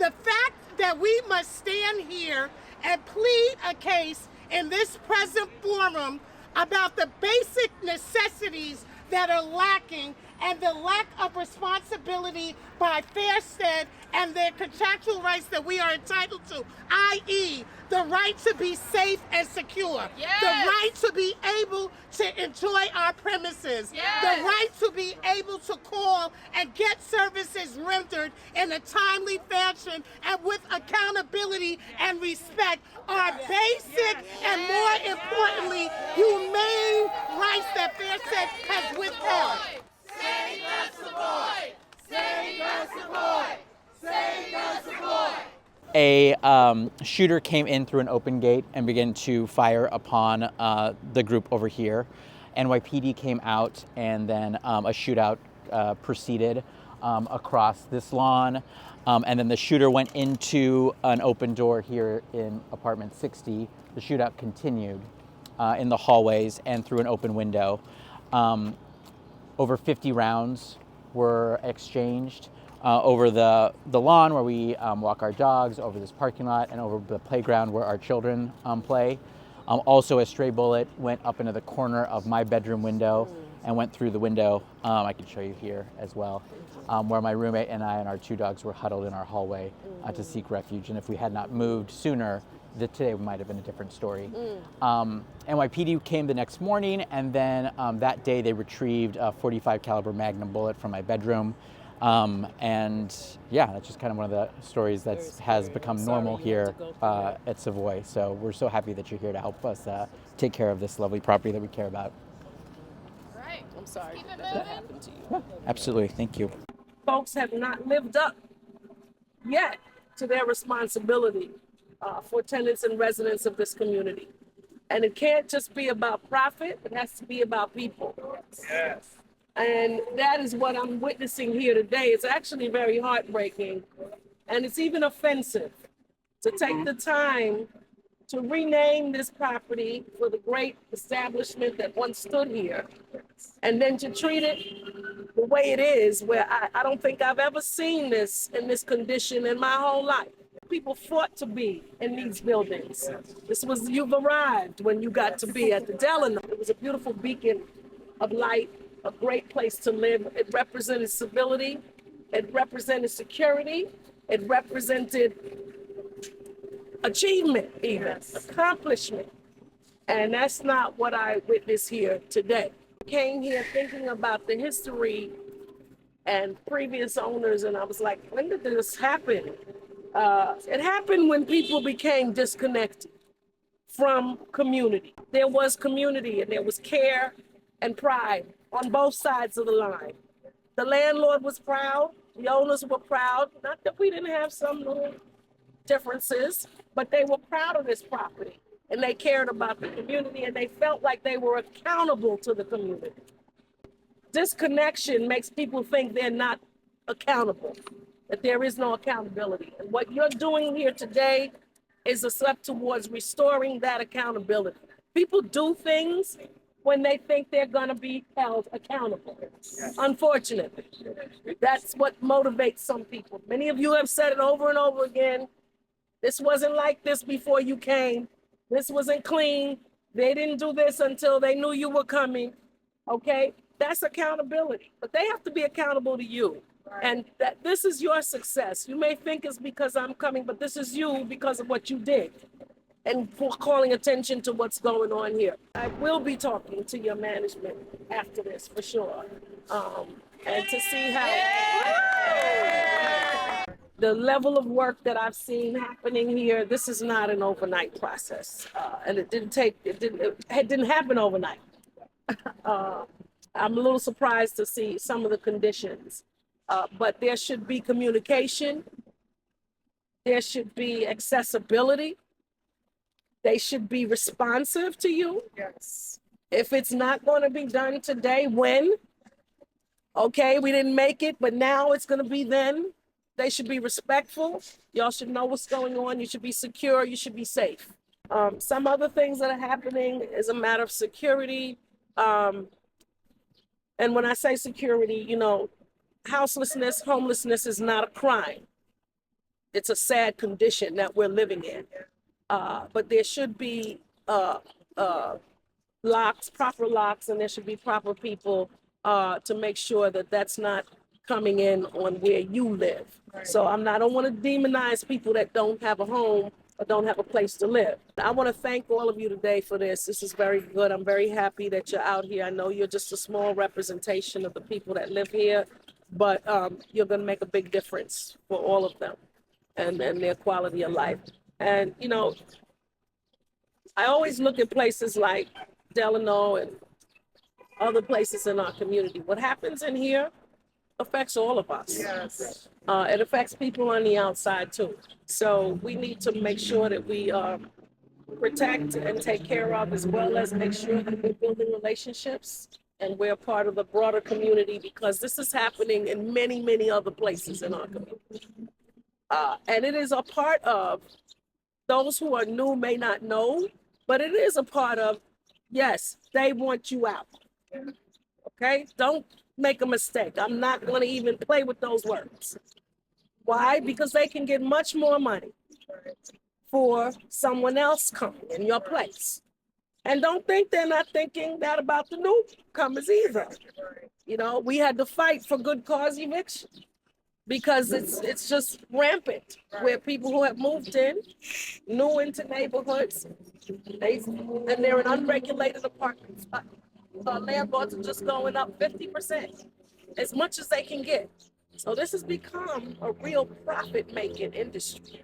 The fact that we must stand here and plead a case in this present forum about the basic necessities that are lacking and the lack of responsibility by Fairstead and their contractual rights that we are entitled to, i.e. the right to be safe and secure, Yes. the right to be able to enjoy our premises, Yes. the right to be able to call and get services rendered in a timely fashion and with accountability and respect are basic and, more importantly, humane rights that Fairstead has withheld. Save the Savoy! Save the Savoy! Save the Savoy! A shooter came in through an open gate and began to fire upon the group over here. NYPD came out, and then a shootout proceeded across this lawn. And then the shooter went into an open door here in apartment 60. The shootout continued in the hallways and through an open window. Over 50 rounds were exchanged over the lawn where we walk our dogs, over this parking lot, and over the playground where our children play. Also, a stray bullet went up into the corner of my bedroom window and went through the window. I can show you here as well, where my roommate and I and our two dogs were huddled in our hallway to seek refuge. And if we had not moved sooner, today might have been a different story. NYPD came the next morning, and then that day they retrieved a .45 caliber Magnum bullet from my bedroom. And yeah, that's just kind of one of the stories that has become normal here at Savoy. So we're so happy that you're here to help us take care of this lovely property that we care about. All right. I'm sorry Keep it that moving. happened to you. Yeah, absolutely, thank you. Folks have not lived up yet to their responsibility for tenants and residents of this community. And it can't just be about profit, it has to be about people. Yes. And that is what I'm witnessing here today. It's actually very heartbreaking, and it's even offensive to take the time to rename this property for the great establishment that once stood here, and then to treat it the way it is, where I don't think I've ever seen this in this condition in my whole life. People fought to be in these buildings. You've arrived when you got to be at the Delano. It was a beautiful beacon of light, a great place to live. It represented civility, it represented security, it represented achievement, even accomplishment. And that's not what I witnessed here today. I came here thinking about the history and previous owners, and I was like, when did this happen? It happened when people became disconnected from community. There was community and there was care and pride on both sides of the line. The landlord was proud, the owners were proud, not that we didn't have some little differences, but they were proud of this property and they cared about the community and they felt like they were accountable to the community. Disconnection makes people think they're not accountable, that there is no accountability. And what you're doing here today is a step towards restoring that accountability. People do things when they think they're going to be held accountable. Unfortunately, that's what motivates some people. Many of you have said it over and over again. This wasn't like this before you came. This wasn't clean. They didn't do this until they knew you were coming. Okay? That's accountability. But they have to be accountable to you. And that this is your success. You may think it's because I'm coming, but this is you because of what you did and for calling attention to what's going on here. I will be talking to your management after this for sure, and to see how the level of work that I've seen happening here. This is not an overnight process, and it didn't happen overnight. I'm a little surprised to see some of the conditions. But there should be communication. There should be accessibility. They should be responsive to you. Yes. If it's not going to be done today, when? Okay, we didn't make it, but now it's going to be then. They should be respectful. Y'all should know what's going on. You should be secure. You should be safe. Some other things that are happening is a matter of security. And when I say security, houselessness, homelessness is not a crime. it's a sad condition that we're living in. But there should be locks, proper locks, and there should be proper people to make sure that that's not coming in on where you live. So I don't want to demonize people that don't have a home or don't have a place to live. I want to thank all of you today for this. This is very good. I'm very happy that you're out here. I know you're just a small representation of the people that live here, but you're going to make a big difference for all of them and their quality of life. And, you know, I always look at places like Delano and other places in our community. What happens in here affects all of us. Yes. It affects people on the outside too. So we need to make sure that we protect and take care of, as well as make sure that we're building relationships and we're part of the broader community, because this is happening in many, many other places in our community. And it is a part of, those who are new may not know, but it is a part of, yes, they want you out. Okay? Don't make a mistake. I'm not going to even play with those words. Why? Because they can get much more money for someone else coming in your place. And don't think they're not thinking that about the newcomers either. You know, we had to fight for good cause eviction because it's just rampant, where people who have moved in, new into neighborhoods, and they're in unregulated apartments. Landlords are just going up 50%, as much as they can get. So this has become a real profit-making industry.